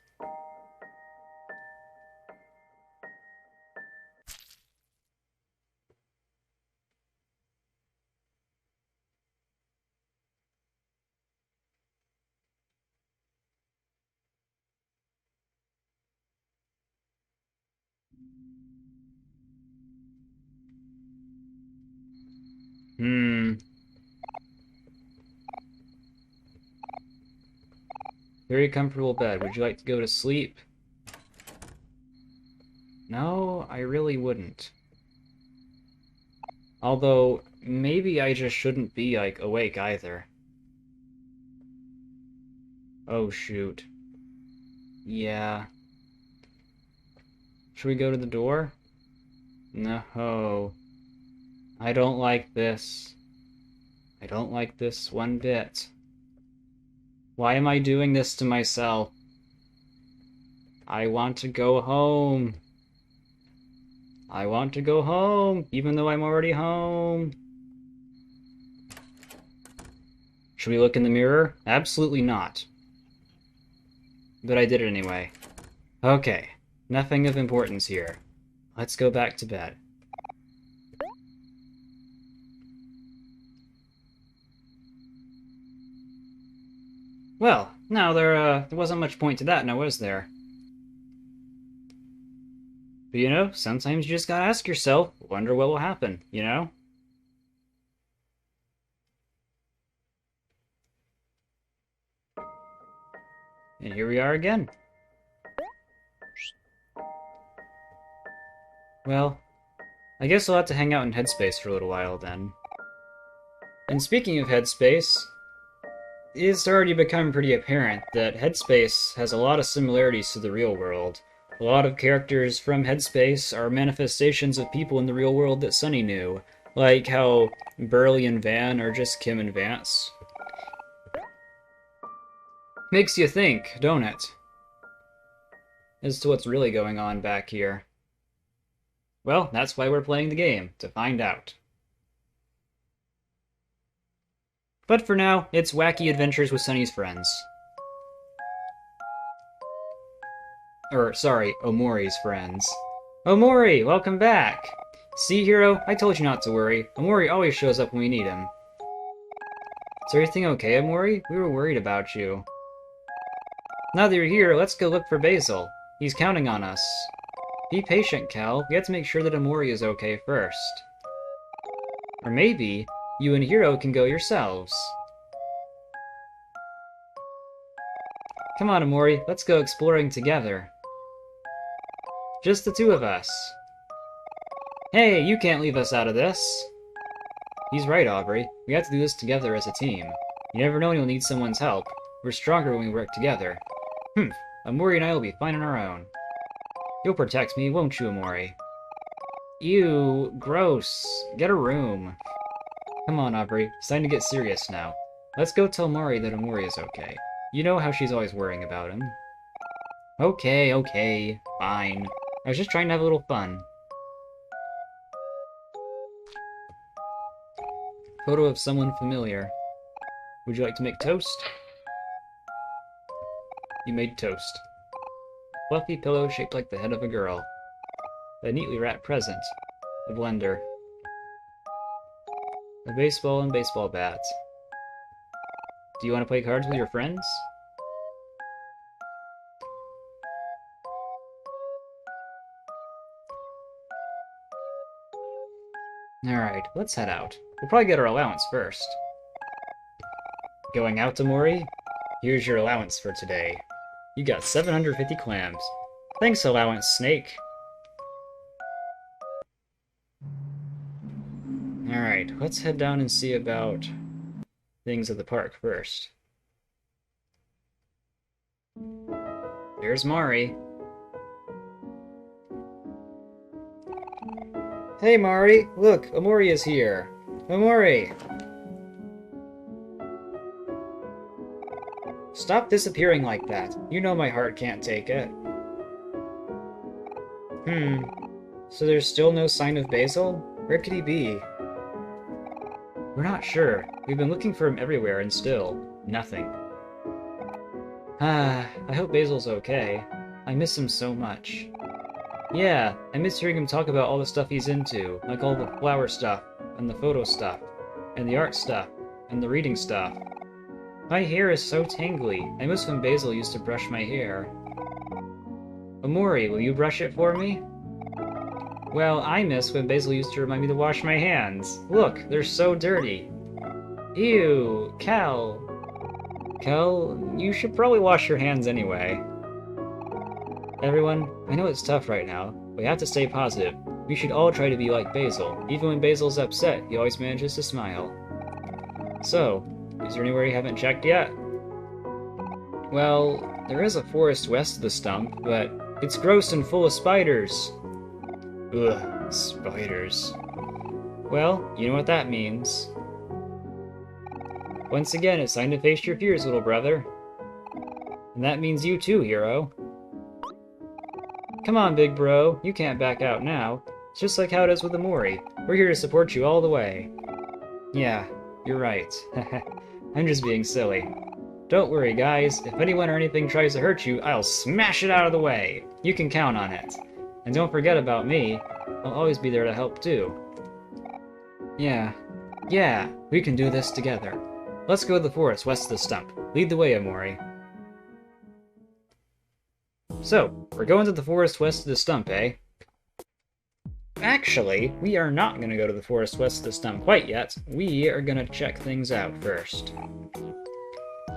Very comfortable bed. Would you like to go to sleep? No, I really wouldn't. Although, maybe I just shouldn't be, like, awake either. Oh, shoot. Yeah. Should we go to the door? No. I don't like this. I don't like this one bit. Why am I doing this to myself? I want to go home. I want to go home, even though I'm already home. Should we look in the mirror? Absolutely not. But I did it anyway. Okay, nothing of importance here. Let's go back to bed. Well, no, there wasn't much point to that, now was there? But you know, sometimes you just gotta ask yourself, wonder what will happen, you know? And here we are again. Well, I guess I'll have to hang out in Headspace for a little while then. And speaking of Headspace, it's already become pretty apparent that Headspace has a lot of similarities to the real world. A lot of characters from Headspace are manifestations of people in the real world that Sunny knew, like how Burley and Van are just Kim and Vance. Makes you think, don't it? As to what's really going on back here. Well, that's why we're playing the game, to find out. But for now, it's wacky adventures with Sunny's friends. Or, sorry, Omori's friends. Omori, welcome back! See, Hero, I told you not to worry. Omori always shows up when we need him. Is everything okay, Omori? We were worried about you. Now that you're here, let's go look for Basil. He's counting on us. Be patient, Cal. We have to make sure that Omori is okay first. Or maybe, you and Hero can go yourselves. Come on, Omori, let's go exploring together. Just the two of us. Hey, you can't leave us out of this. He's right, Aubrey. We have to do this together as a team. You never know when you'll need someone's help. We're stronger when we work together. Omori and I will be fine on our own. You'll protect me, won't you, Omori? Ew, gross. Get a room. Come on, Aubrey. It's time to get serious now. Let's go tell Omori that Omori is okay. You know how she's always worrying about him. Okay, fine. I was just trying to have a little fun. Photo of someone familiar. Would you like to make toast? You made toast. Fluffy pillow shaped like the head of a girl. A neatly wrapped present. A blender. A baseball and baseball bat. Do you want to play cards with your friends? Alright, let's head out. We'll probably get our allowance first. Going out, Omori? Here's your allowance for today. You got 750 clams. Thanks, allowance snake. Alright, let's head down and see about things at the park first. There's Mari. Hey, Mari! Look, Omori is here! Omori! Stop disappearing like that. You know my heart can't take it. So there's still no sign of Basil? Where could he be? We're not sure. We've been looking for him everywhere and still, nothing. I hope Basil's okay. I miss him so much. Yeah, I miss hearing him talk about all the stuff he's into, like all the flower stuff, and the photo stuff, and the art stuff, and the reading stuff. My hair is so tangly. I miss when Basil used to brush my hair. Omori, will you brush it for me? Well, I miss when Basil used to remind me to wash my hands. Look, they're so dirty. Ew, Cal. Cal, you should probably wash your hands anyway. Everyone, I know it's tough right now, but we have to stay positive. We should all try to be like Basil. Even when Basil's upset, he always manages to smile. So, is there anywhere you haven't checked yet? Well, there is a forest west of the stump, but it's gross and full of spiders. Ugh, spiders. Well, you know what that means. Once again, it's time to face your fears, little brother. And that means you too, Hero. Come on, big bro. You can't back out now. It's just like how it is with Omori. We're here to support you all the way. Yeah, you're right. I'm just being silly. Don't worry, guys. If anyone or anything tries to hurt you, I'll smash it out of the way. You can count on it. And don't forget about me. I'll always be there to help, too. Yeah, we can do this together. Let's go to the forest west of the stump. Lead the way, Omori. So, we're going to the forest west of the stump, eh? Actually, we are not going to go to the forest west of the stump quite yet. We are going to check things out first.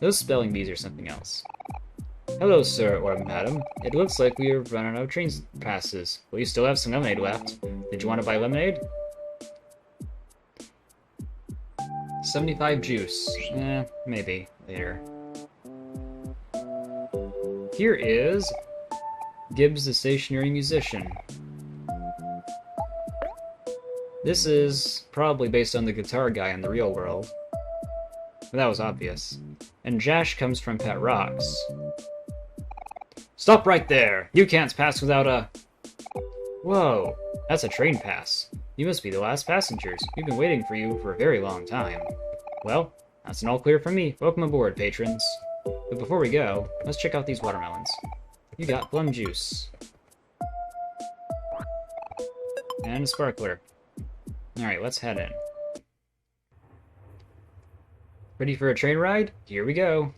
Those spelling bees are something else. Hello, sir or madam. It looks like we are running out of train passes. Well, you still have some lemonade left. Did you want to buy lemonade? 75 juice. Maybe. Later. Here is Gibbs the Stationary Musician. This is probably based on the guitar guy in the real world. But that was obvious. And Jash comes from Pet Rocks. Stop right there! You can't pass without a... Whoa, that's a train pass. You must be the last passengers. We've been waiting for you for a very long time. Well, that's an all clear from me. Welcome aboard, patrons. But before we go, let's check out these watermelons. You got plum juice. And a sparkler. Alright, let's head in. Ready for a train ride? Here we go.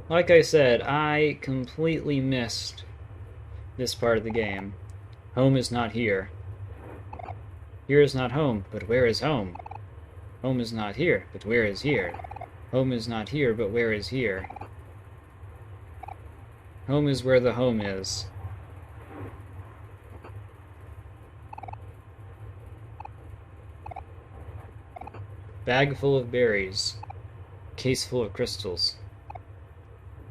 Like I said, I completely missed this part of the game. Home is not here. Here is not home, but where is home? Home is not here, but where is here? Home is not here, but where is here? Home is where the home is. Bag full of berries. Case full of crystals.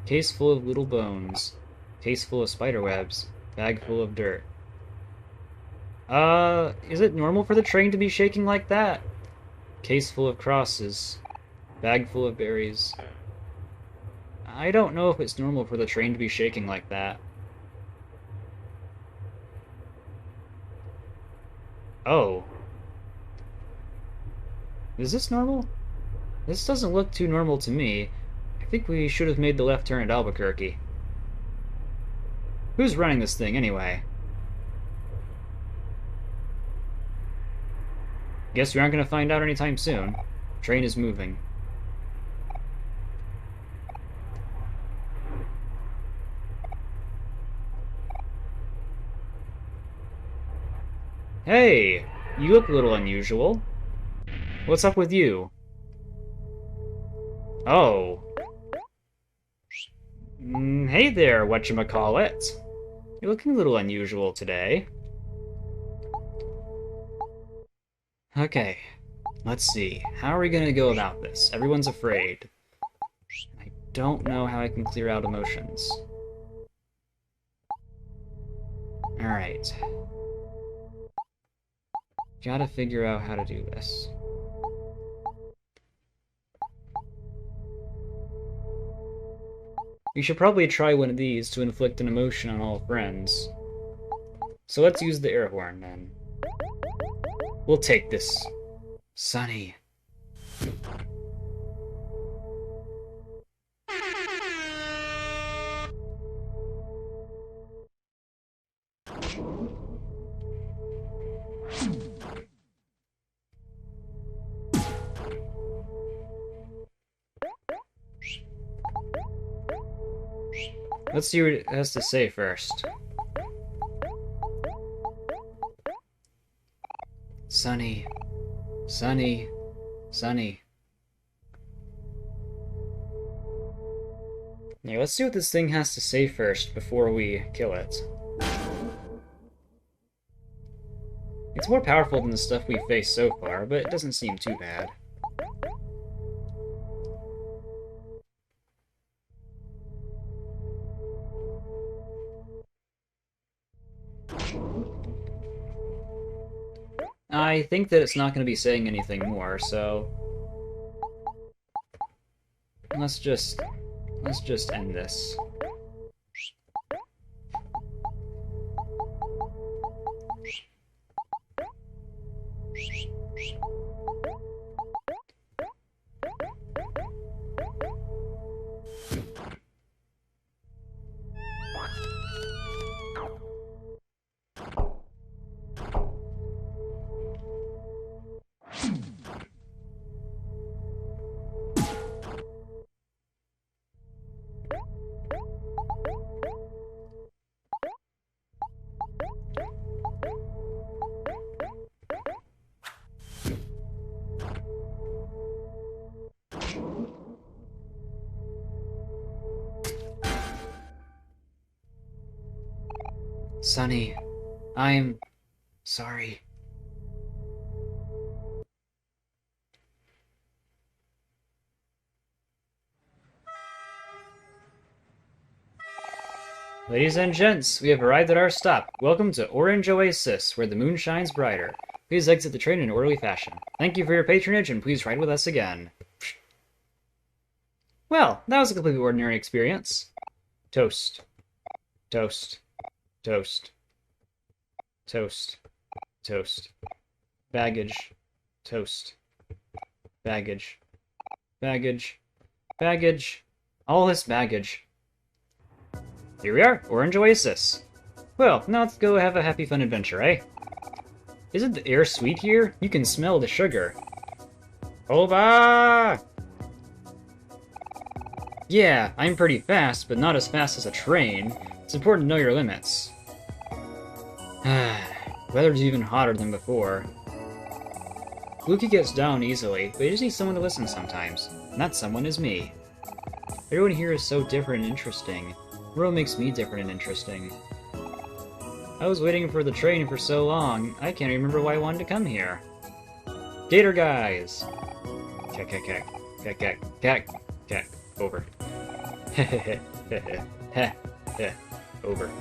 Case full of little bones. Case full of spiderwebs. Bag full of dirt. Is it normal for the train to be shaking like that? Case full of crosses. Bag full of berries. I don't know if it's normal for the train to be shaking like that. Oh. Is this normal? This doesn't look too normal to me. I think we should have made the left turn at Albuquerque. Who's running this thing, anyway? Guess we aren't going to find out anytime soon. Train is moving. Hey! You look a little unusual. What's up with you? Oh. Hey there, whatchamacallit. You're looking a little unusual today. Okay, let's see. How are we gonna go about this? Everyone's afraid. I don't know how I can clear out emotions. Alright. Gotta figure out how to do this. We should probably try one of these to inflict an emotion on all friends. So let's use the air horn, then. We'll take this. Sunny. Let's see what it has to say first. Sunny. Sunny. Sunny. Yeah, let's see what this thing has to say first before we kill it. It's more powerful than the stuff we've faced so far, but it doesn't seem too bad. I think that it's not going to be saying anything more, so let's just end this. Sunny, I'm sorry. Ladies and gents, we have arrived at our stop. Welcome to Orange Oasis, where the moon shines brighter. Please exit the train in orderly fashion. Thank you for your patronage, and please ride with us again. Well, that was a completely ordinary experience. Toast. Toast. Toast. Toast. Toast. Baggage. Toast. Baggage. Baggage. Baggage. All this baggage. Here we are, Orange Oasis. Well, now let's go have a happy fun adventure, eh? Isn't the air sweet here? You can smell the sugar. Oba! Yeah, I'm pretty fast, but not as fast as a train. It's important to know your limits. Weather's even hotter than before. Luki gets down easily, but he just needs someone to listen sometimes. And that someone is me. Everyone here is so different and interesting. The world makes me different and interesting. I was waiting for the train for so long, I can't remember why I wanted to come here. Gator guys! Kek, kek, kek, kek, kek, kek, kek, over. Heh, over.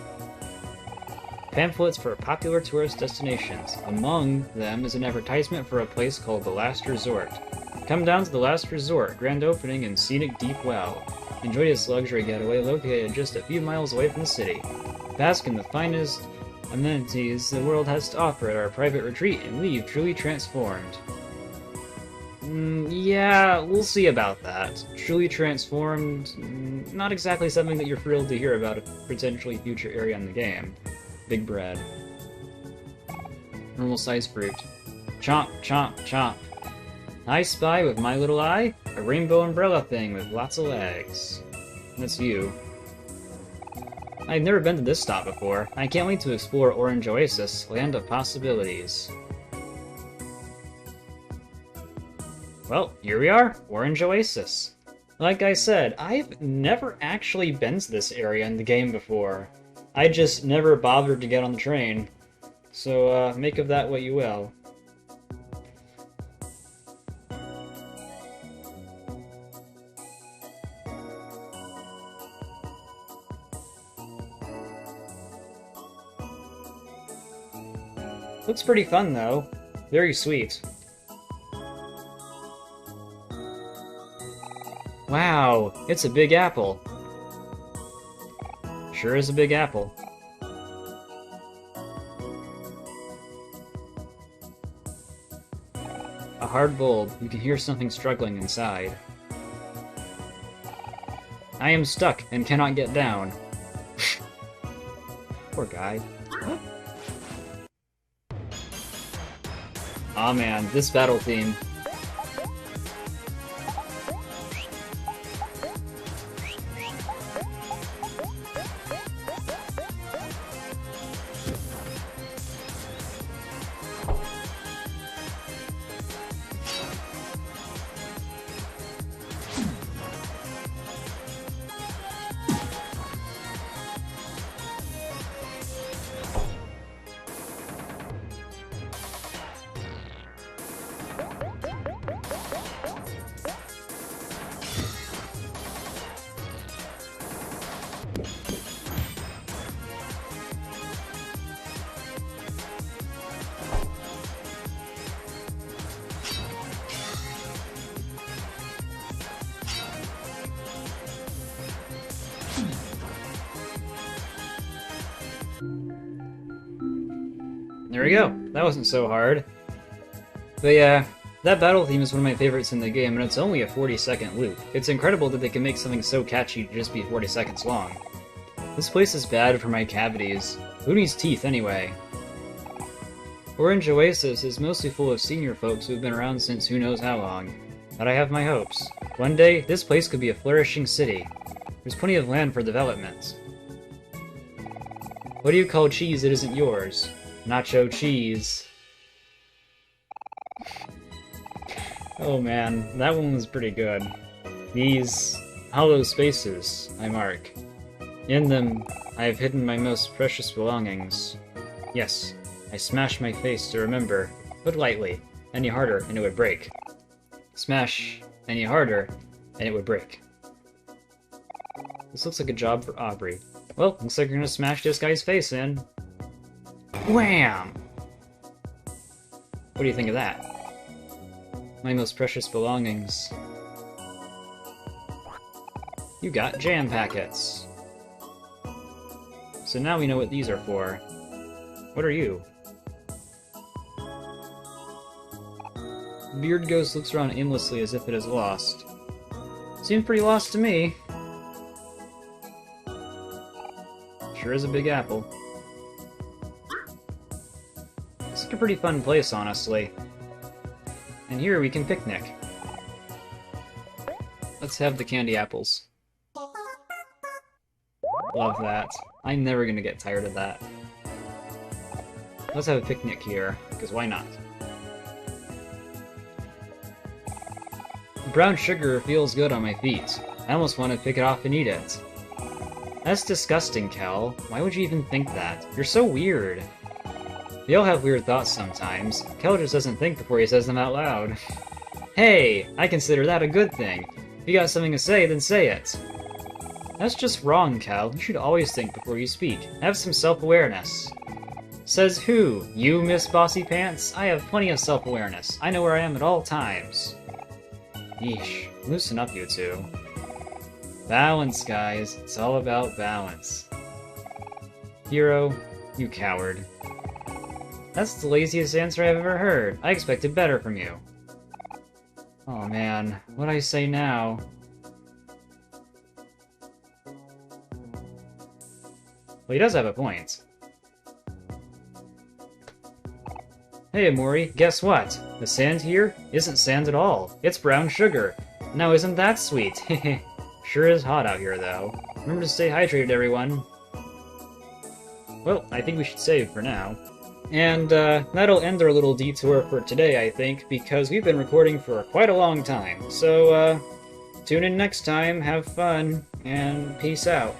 Pamphlets for popular tourist destinations. Among them is an advertisement for a place called The Last Resort. Come down to The Last Resort, grand opening in scenic Deep Well. Enjoy this luxury getaway located just a few miles away from the city. Bask in the finest amenities the world has to offer at our private retreat and leave truly transformed. Yeah, we'll see about that. Truly transformed, not exactly something that you're thrilled to hear about a potentially future area in the game. Big bread. Normal size fruit. Chomp, chomp, chomp. I spy with my little eye a rainbow umbrella thing with lots of legs. That's you. I've never been to this stop before. I can't wait to explore Orange Oasis, land of possibilities. Well, here we are, Orange Oasis. Like I said, I've never actually been to this area in the game before. I just never bothered to get on the train. So, make of that what you will. Looks pretty fun, though. Very sweet. Wow, it's a big apple. Sure is a big apple. A hard bulb. You can hear something struggling inside. I am stuck and cannot get down. Poor guy. Aw man, this battle theme. There we go. That wasn't so hard. But yeah, that battle theme is one of my favorites in the game, and it's only a 40-second loop. It's incredible that they can make something so catchy to just be 40 seconds long. This place is bad for my cavities. Who needs teeth anyway? Orange Oasis is mostly full of senior folks who've been around since who knows how long. But I have my hopes. One day, this place could be a flourishing city. There's plenty of land for development. What do you call cheese that isn't yours? Nacho cheese. Oh man, that one was pretty good. These hollow spaces I mark. In them, I have hidden my most precious belongings. Yes, I smash my face to remember, but lightly. Any harder and it would break. Smash any harder and it would break. This looks like a job for Aubrey. Well, looks like you're gonna smash this guy's face in. Wham! What do you think of that? My most precious belongings. You got jam packets. So now we know what these are for. What are you? Beard Ghost looks around aimlessly as if it is lost. Seems pretty lost to me. Sure is a big apple. It's like a pretty fun place, honestly. And here we can picnic. Let's have the candy apples. Love that. I'm never gonna get tired of that. Let's have a picnic here, because why not? Brown sugar feels good on my feet. I almost want to pick it off and eat it. That's disgusting, Kel. Why would you even think that? You're so weird. We all have weird thoughts sometimes. Kel just doesn't think before he says them out loud. Hey! I consider that a good thing. If you got something to say, then say it. That's just wrong, Kel. You should always think before you speak. Have some self-awareness. Says who? You, Miss Bossy Pants? I have plenty of self-awareness. I know where I am at all times. Yeesh. Loosen up, you two. Balance, guys. It's all about balance. Hero, you coward. That's the laziest answer I've ever heard. I expected better from you. Oh man, what'd I say now? Well, he does have a point. Hey, Omori, guess what? The sand here isn't sand at all. It's brown sugar. Now isn't that sweet? Sure is hot out here, though. Remember to stay hydrated, everyone. Well, I think we should save for now. And that'll end our little detour for today, I think, because we've been recording for quite a long time. So, tune in next time, have fun, and peace out.